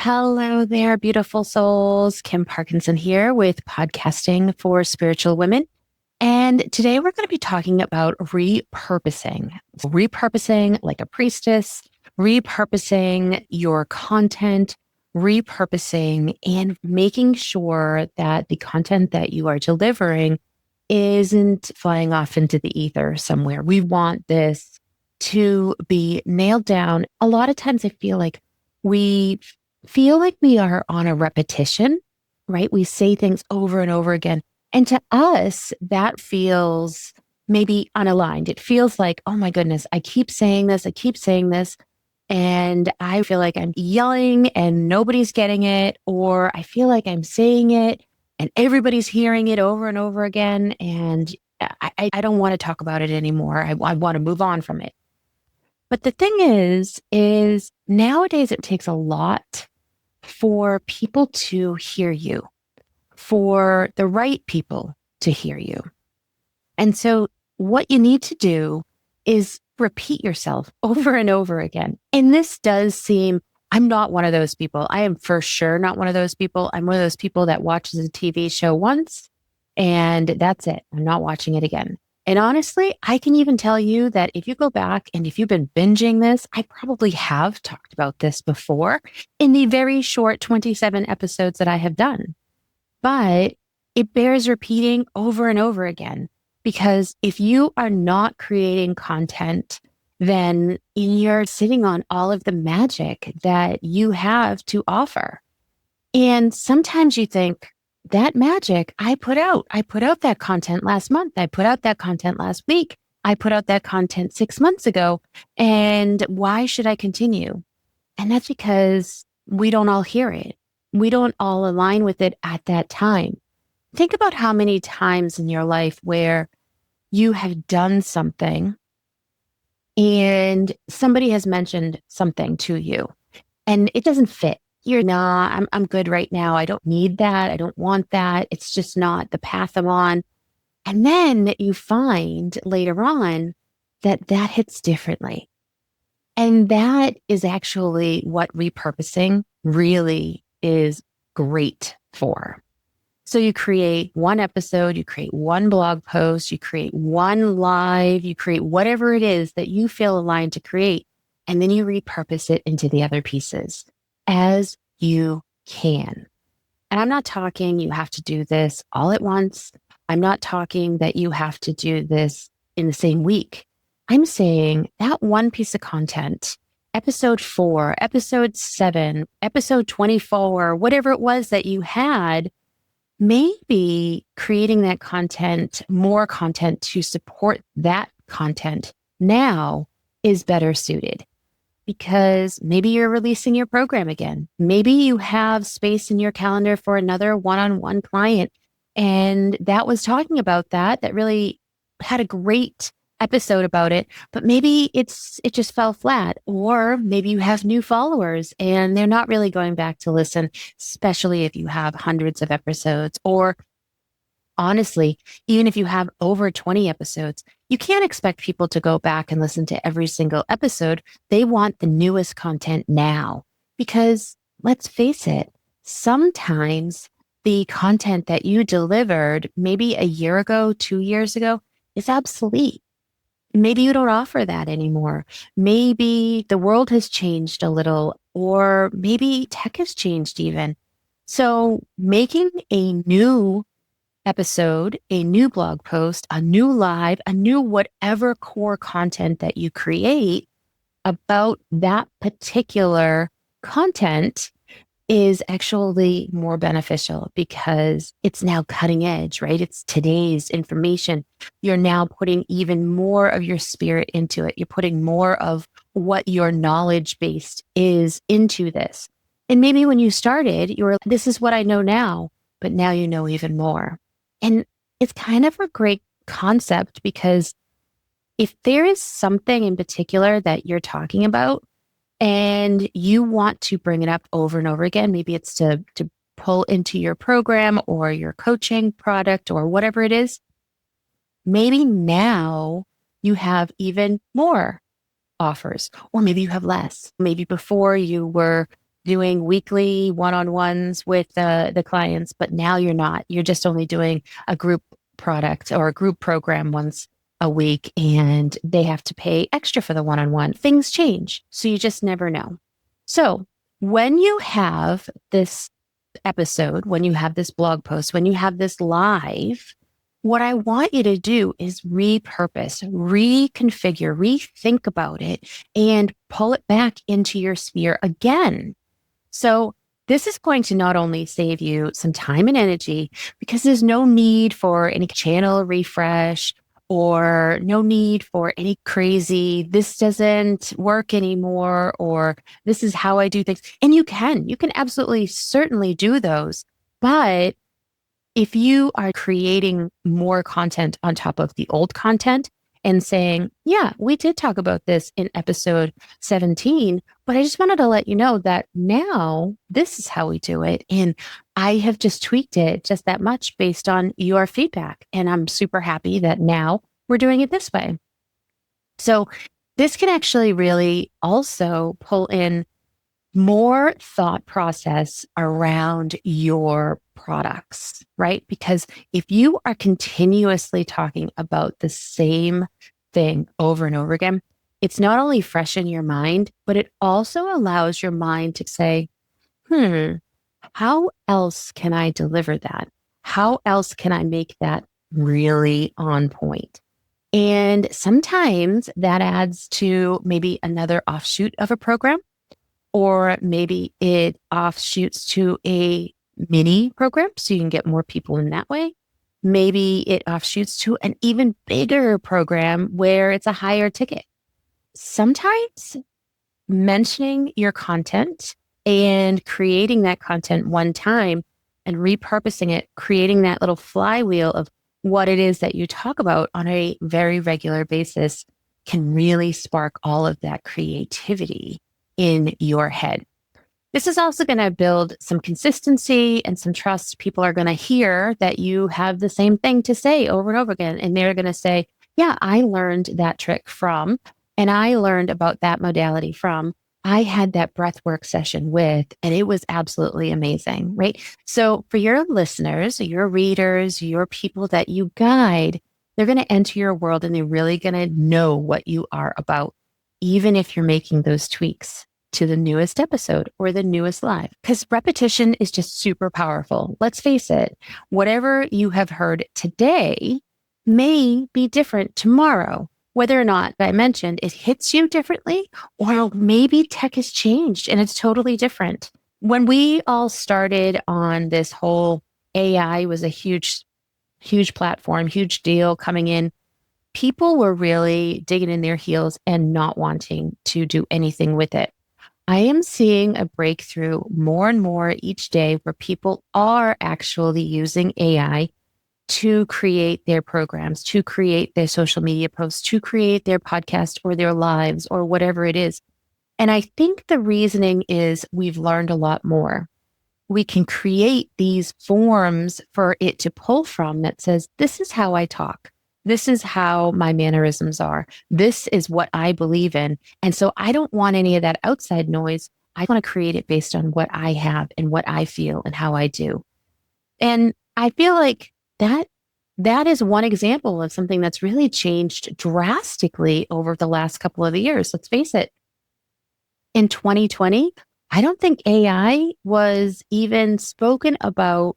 Hello there, beautiful souls. Kim Parkinson here with Podcasting for Spiritual Women. And today we're going to be talking about repurposing. Repurposing like a priestess, repurposing your content, repurposing and making sure that the content that you are delivering isn't flying off into the ether somewhere. We want this to be nailed down. A lot of times I we feel like we are on a repetition, right? We say things over and over again. And to us, that feels maybe unaligned. It feels like, oh my goodness, I keep saying this. And I feel like I'm yelling and nobody's getting it, or I feel like I'm saying it and everybody's hearing it over and over again. And I don't want to talk about it anymore. I want to move on from it. But the thing is nowadays it takes a lot for people to hear you, for the right people to hear you. And so what you need to do is repeat yourself over and over again. And this does seem, I'm not one of those people. I am for sure not one of those people. I'm one of those people that watches a TV show once and that's it. I'm not watching it again. And honestly, I can even tell you that if you go back and if you've been binging this, I probably have talked about this before in the very short 27 episodes that I have done. But it bears repeating over and over again, because if you are not creating content, then you're sitting on all of the magic that you have to offer. And sometimes you think, that magic I put out that content last month. I put out that content last week. I put out that content 6 months ago. And why should I continue? And that's because we don't all hear it. We don't all align with it at that time. Think about how many times in your life where you have done something and somebody has mentioned something to you and it doesn't fit. You're nah, I'm good right now. I don't need that. I don't want that. It's just not the path I'm on. And then you find later on that hits differently. And that is actually what repurposing really is great for. So you create one episode, you create one blog post, you create one live, you create whatever it is that you feel aligned to create, and then you repurpose it into the other pieces as you can. And I'm not talking you have to do this all at once. I'm not talking that you have to do this in the same week. I'm saying that one piece of content, episode 4, episode 7, episode 24, whatever it was that you had, maybe creating that content, more content to support that content now is better suited. Because maybe you're releasing your program again. Maybe you have space in your calendar for another one-on-one client. And that was talking about that really had a great episode about it, but maybe it just fell flat. Or maybe you have new followers and they're not really going back to listen, especially if you have hundreds of episodes. Or honestly, even if you have over 20 episodes, you can't expect people to go back and listen to every single episode. They want the newest content now, because let's face it, sometimes the content that you delivered maybe a year ago, 2 years ago is obsolete. Maybe you don't offer that anymore. Maybe the world has changed a little, or maybe tech has changed even. So making a new episode, a new blog post, a new live, a new whatever core content that you create about that particular content is actually more beneficial, because it's now cutting edge, right? It's today's information. You're now putting even more of your spirit into it. You're putting more of what your knowledge base is into this. And maybe when you started, you were, this is what I know now, but now you know even more. And it's kind of a great concept, because if there is something in particular that you're talking about and you want to bring it up over and over again, maybe it's to pull into your program or your coaching product or whatever it is, maybe now you have even more offers, or maybe you have less. Maybe before you were doing weekly one-on-ones with the clients, but now you're not. You're just only doing a group product or a group program once a week, and they have to pay extra for the one-on-one. Things change, so you just never know. So when you have this episode, when you have this blog post, when you have this live, what I want you to do is repurpose, reconfigure, rethink about it, and pull it back into your sphere again. So this is going to not only save you some time and energy, because there's no need for any channel refresh or no need for any crazy, this doesn't work anymore, or this is how I do things. And you can absolutely certainly do those. But if you are creating more content on top of the old content and saying, yeah, we did talk about this in episode 17, but I just wanted to let you know that now this is how we do it. And I have just tweaked it just that much based on your feedback. And I'm super happy that now we're doing it this way. So this can actually really also pull in more thought process around your products, right? Because if you are continuously talking about the same thing over and over again, it's not only fresh in your mind, but it also allows your mind to say, how else can I deliver that? How else can I make that really on point? And sometimes that adds to maybe another offshoot of a program, or maybe it offshoots to a mini program so you can get more people in that way. Maybe it offshoots to an even bigger program where it's a higher ticket. Sometimes mentioning your content and creating that content one time and repurposing it, creating that little flywheel of what it is that you talk about on a very regular basis can really spark all of that creativity in your head. This is also going to build some consistency and some trust. People are going to hear that you have the same thing to say over and over again. And they're going to say, yeah, I learned that trick from, and I learned about that modality from, I had that breath work session with, and it was absolutely amazing, right? So for your listeners, your readers, your people that you guide, they're going to enter your world and they're really going to know what you are about, even if you're making those tweaks to the newest episode or the newest live, because repetition is just super powerful. Let's face it, whatever you have heard today may be different tomorrow. Whether or not I mentioned it hits you differently, or maybe tech has changed and it's totally different. When we all started on this whole AI was a huge platform, huge deal coming in, people were really digging in their heels and not wanting to do anything with it. I am seeing a breakthrough more and more each day where people are actually using AI to create their programs, to create their social media posts, to create their podcast or their lives or whatever it is. And I think the reasoning is we've learned a lot more. We can create these forms for it to pull from that says, this is how I talk. This is how my mannerisms are. This is what I believe in. And so I don't want any of that outside noise. I want to create it based on what I have and what I feel and how I do. And I feel like that is one example of something that's really changed drastically over the last couple of years. Let's face it. In 2020, I don't think AI was even spoken about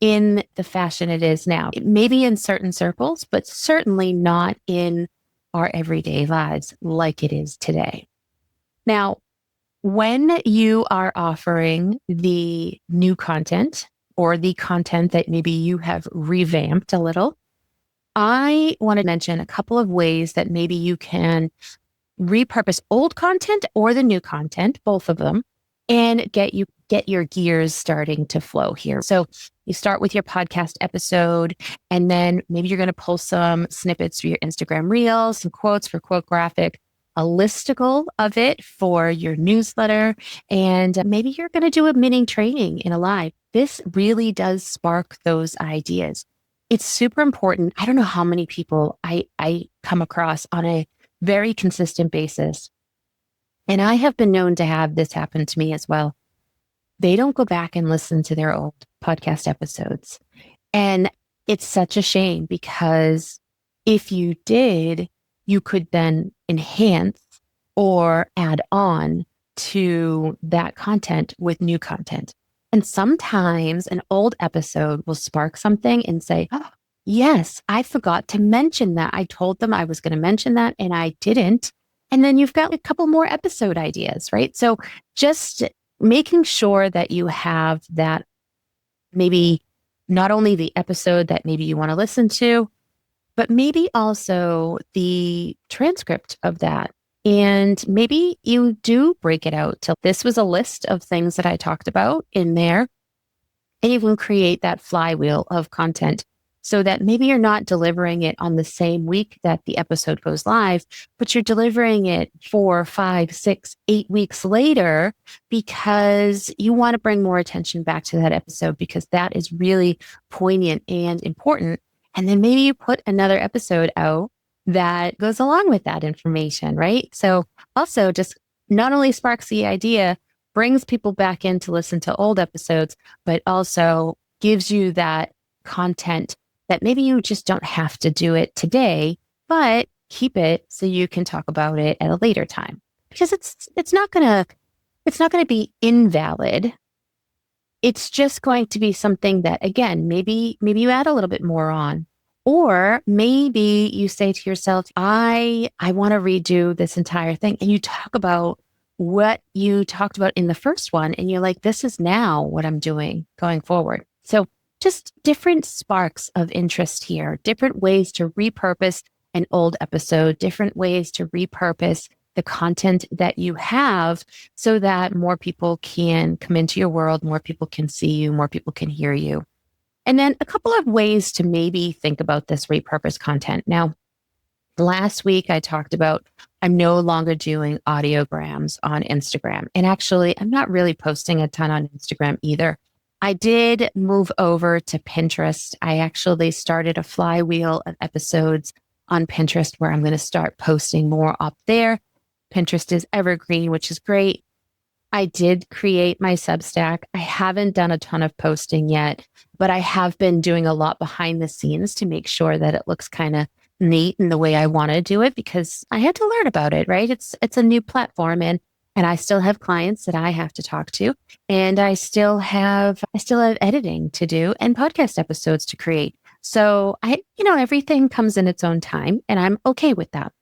in the fashion it is now. It may be in certain circles, but certainly not in our everyday lives like it is today. Now, when you are offering the new content or the content that maybe you have revamped a little, I want to mention a couple of ways that maybe you can repurpose old content or the new content, both of them, and get your gears starting to flow here. So you start with your podcast episode, and then maybe you're going to pull some snippets for your Instagram reels, some quotes for Quote Graphic, a listicle of it for your newsletter, and maybe you're going to do a mini training in a live. This really does spark those ideas. It's super important. I don't know how many people I come across on a very consistent basis. And I have been known to have this happen to me as well. they don't go back and listen to their old podcast episodes. And it's such a shame because if you did, you could then enhance or add on to that content with new content. And sometimes an old episode will spark something and say, oh, yes, I forgot to mention that. I told them I was going to mention that and I didn't. And then you've got a couple more episode ideas, right? So just making sure that you have that, maybe not only the episode that maybe you want to listen to, but maybe also the transcript of that. And maybe you do break it out till this was a list of things that I talked about in there. And you can create that flywheel of content so that maybe you're not delivering it on the same week that the episode goes live, but you're delivering it 4, 5, 6, 8 weeks later because you want to bring more attention back to that episode because that is really poignant and important. And then maybe you put another episode out that goes along with that information, right? So also just not only sparks the idea, brings people back in to listen to old episodes, but also gives you that content that maybe you just don't have to do it today, but keep it so you can talk about it at a later time. Because it's not gonna be invalid. It's just going to be something that, again, maybe you add a little bit more on. Or maybe you say to yourself, I want to redo this entire thing. And you talk about what you talked about in the first one. And you're like, this is now what I'm doing going forward. So just different sparks of interest here, different ways to repurpose an old episode, different ways to repurpose the content that you have so that more people can come into your world, more people can see you, more people can hear you. And then a couple of ways to maybe think about this repurposed content. Now, last week I talked about I'm no longer doing audiograms on Instagram. And actually, I'm not really posting a ton on Instagram either. I did move over to Pinterest. I actually started a flywheel of episodes on Pinterest where I'm going to start posting more up there. Pinterest is evergreen, which is great. I did create my Substack. I haven't done a ton of posting yet, but I have been doing a lot behind the scenes to make sure that it looks kind of neat in the way I want to do it because I had to learn about it, right? It's a new platform and I still have clients that I have to talk to and I still have editing to do and podcast episodes to create. So everything comes in its own time and I'm okay with that.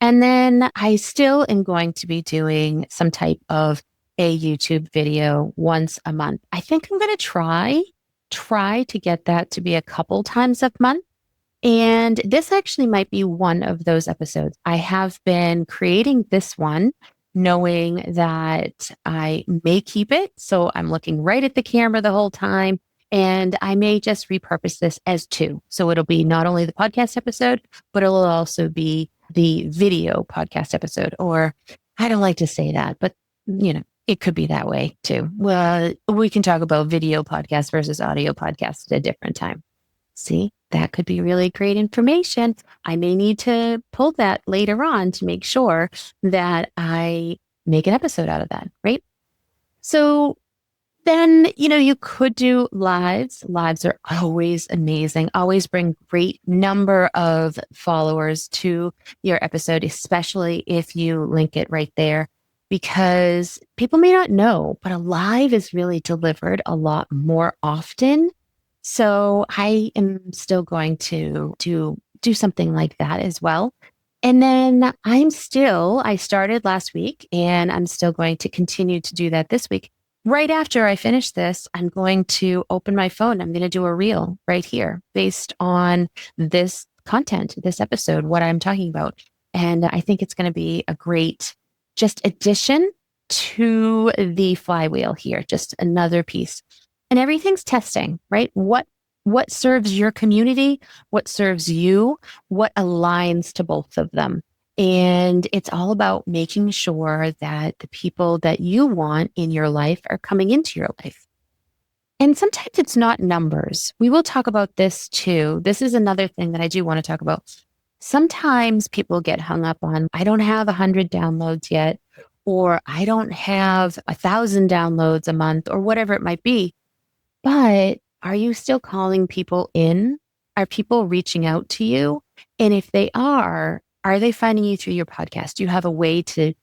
And then I still am going to be doing some type of a YouTube video once a month. I think I'm going to try to get that to be a couple times a month. And this actually might be one of those episodes. I have been creating this one knowing that I may keep it. So I'm looking right at the camera the whole time. And I may just repurpose this as 2. So it'll be not only the podcast episode, but it'll also be the video podcast episode. Or I don't like to say that, but it could be that way too. Well, we can talk about video podcast versus audio podcast at a different time. See, that could be really great information. I may need to pull that later on to make sure that I make an episode out of that, right? So then, you could do lives. Lives are always amazing, always bring great number of followers to your episode, especially if you link it right there, because people may not know, but a live is really delivered a lot more often. So I am still going to do something like that as well. And then I started last week and I'm still going to continue to do that this week. Right after I finish this, I'm going to open my phone. I'm going to do a reel right here based on this content, this episode, what I'm talking about. And I think it's going to be a great just addition to the flywheel here, just another piece. And everything's testing, right? What serves your community? What serves you? What aligns to both of them? And it's all about making sure that the people that you want in your life are coming into your life. And sometimes it's not numbers. We will talk about this too. This is another thing that I do want to talk about. Sometimes people get hung up on, I don't have 100 downloads yet, or I don't have 1,000 downloads a month or whatever it might be. But are you still calling people in? Are people reaching out to you? And if they are they finding you through your podcast? Do you have a way to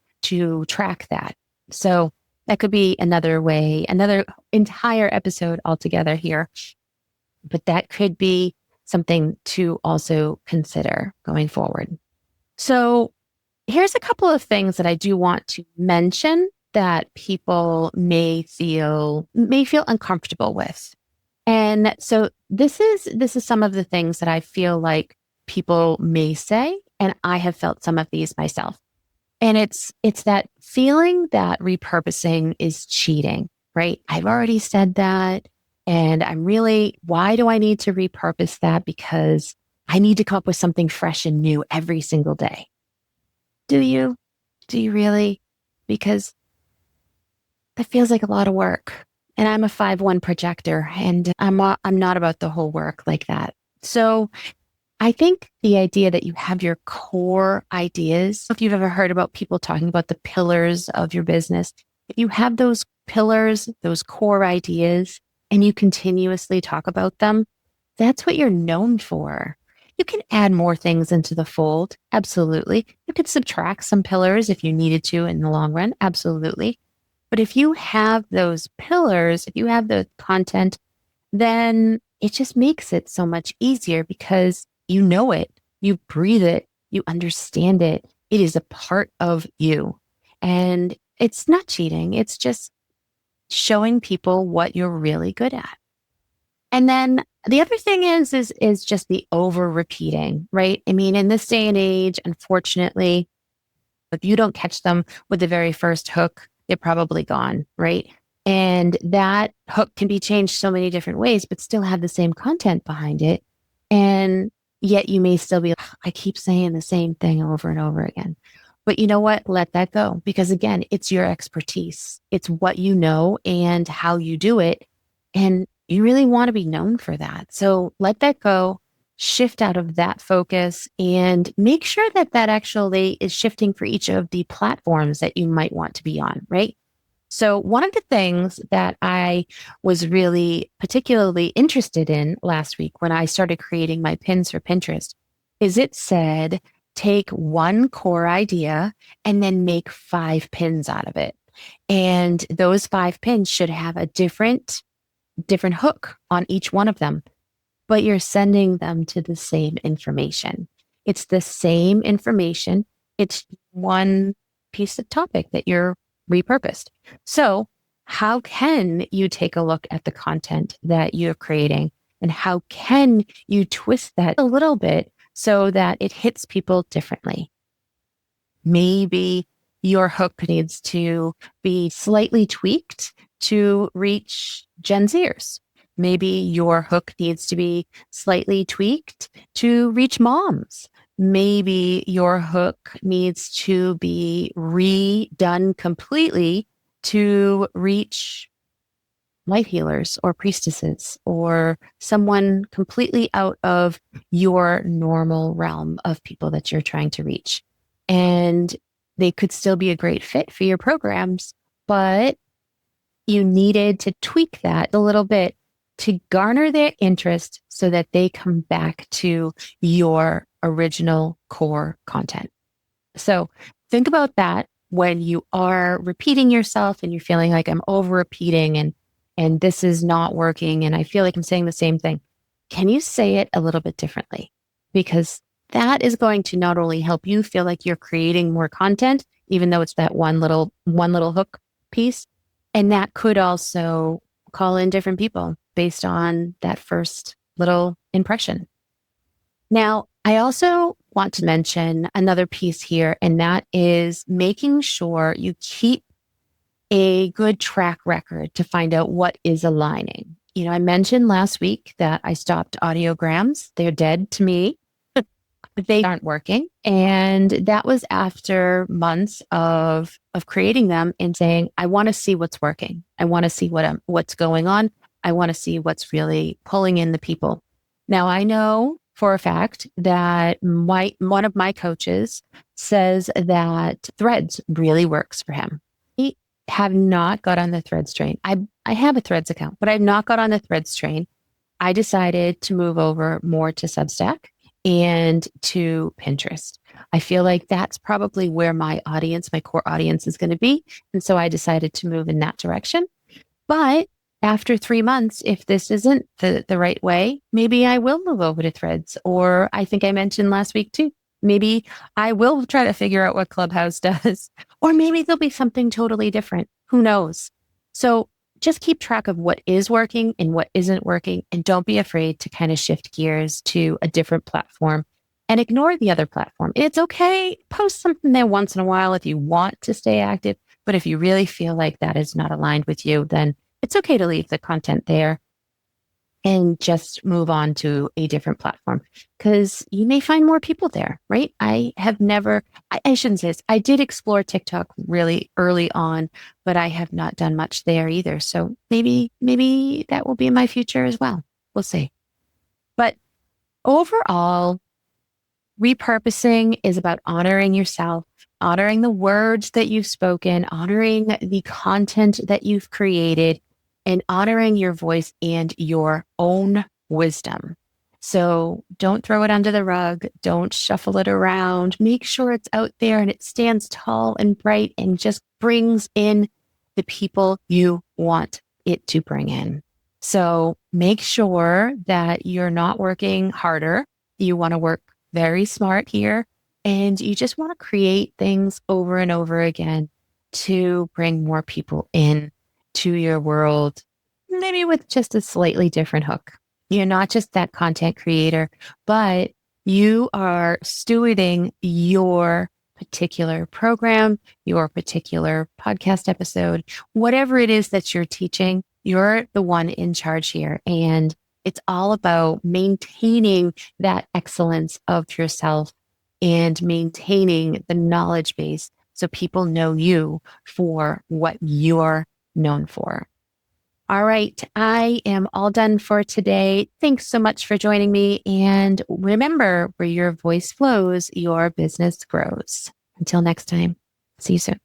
track that? So that could be another way, another entire episode altogether here. But that could be something to also consider going forward. So here's a couple of things that I do want to mention that people may feel uncomfortable with. And so this is some of the things that I feel like people may say, and I have felt some of these myself. And it's that feeling that repurposing is cheating, right? I've already said that. And why do I need to repurpose that? Because I need to come up with something fresh and new every single day. Do you? Do you really? Because that feels like a lot of work. And I'm a 5/1 projector, and I'm not about the whole work like that. So I think the idea that you have your core ideas, if you've ever heard about people talking about the pillars of your business, if you have those pillars, those core ideas, and you continuously talk about them, that's what you're known for. You can add more things into the fold. Absolutely. You could subtract some pillars if you needed to in the long run. Absolutely. But if you have those pillars, if you have the content, then it just makes it so much easier because you know it, you breathe it, you understand it. It is a part of you. And it's not cheating. It's just showing people what you're really good at. And then the other thing is just the over repeating, right? I mean, in this day and age, unfortunately, if you don't catch them with the very first hook, they're probably gone, right? And that hook can be changed so many different ways, but still have the same content behind it. And yet you may still be, I keep saying the same thing over and over again. But you know what? Let that go. Because again, it's your expertise. It's what you know and how you do it. And you really want to be known for that. So let that go, shift out of that focus, and make sure that that actually is shifting for each of the platforms that you might want to be on, right? So one of the things that I was really particularly interested in last week when I started creating my pins for Pinterest is it said, take one core idea and then make 5 pins out of it. And those 5 pins should have a different hook on each one of them, but you're sending them to the same information. It's the same information. It's one piece of topic that you're repurposed. So how can you take a look at the content that you're creating and how can you twist that a little bit so that it hits people differently? Maybe your hook needs to be slightly tweaked to reach Gen Zers. Maybe your hook needs to be slightly tweaked to reach moms. Maybe your hook needs to be redone completely to reach life healers or priestesses or someone completely out of your normal realm of people that you're trying to reach. And they could still be a great fit for your programs, but you needed to tweak that a little bit to garner their interest so that they come back to your original core content. So think about that when you are repeating yourself and you're feeling like I'm over repeating and this is not working and I feel like I'm saying the same thing. Can you say it a little bit differently? Because that is going to not only help you feel like you're creating more content, even though it's that one little hook piece, and that could also call in different people based on that first little impression. Now, I also want to mention another piece here, and that is making sure you keep a good track record to find out what is aligning. You know, I mentioned last week that I stopped audiograms. They're dead to me. They aren't working. And that was after months of creating them and saying, I want to see what's working. I want to see what's going on. I want to see what's really pulling in the people. Now I know for a fact that one of my coaches says that Threads really works for him. I have not got on the Threads train. I have a Threads account, but I've not got on the Threads train. I decided to move over more to Substack and to Pinterest. I feel like that's probably where my audience, my core audience is going to be. And so I decided to move in that direction. But after 3 months, if this isn't the right way, maybe I will move over to Threads. Or I think I mentioned last week too, maybe I will try to figure out what Clubhouse does. Or maybe there'll be something totally different. Who knows? So just keep track of what is working and what isn't working. And don't be afraid to kind of shift gears to a different platform and ignore the other platform. It's okay. Post something there once in a while if you want to stay active. But if you really feel like that is not aligned with you, then it's okay to leave the content there and just move on to a different platform because you may find more people there, right? I shouldn't say this. I did explore TikTok really early on, but I have not done much there either. So maybe that will be in my future as well. We'll see. But overall, repurposing is about honoring yourself, honoring the words that you've spoken, honoring the content that you've created, and honoring your voice and your own wisdom. So don't throw it under the rug. Don't shuffle it around. Make sure it's out there and it stands tall and bright and just brings in the people you want it to bring in. So make sure that you're not working harder. You want to work very smart here. And you just want to create things over and over again to bring more people in to your world, maybe with just a slightly different hook. You're not just that content creator, but you are stewarding your particular program, your particular podcast episode, whatever it is that you're teaching, you're the one in charge here. And it's all about maintaining that excellence of yourself and maintaining the knowledge base so people know you for what you're known for. All right, I am all done for today. Thanks so much for joining me. And remember, where your voice flows, your business grows. Until next time, see you soon.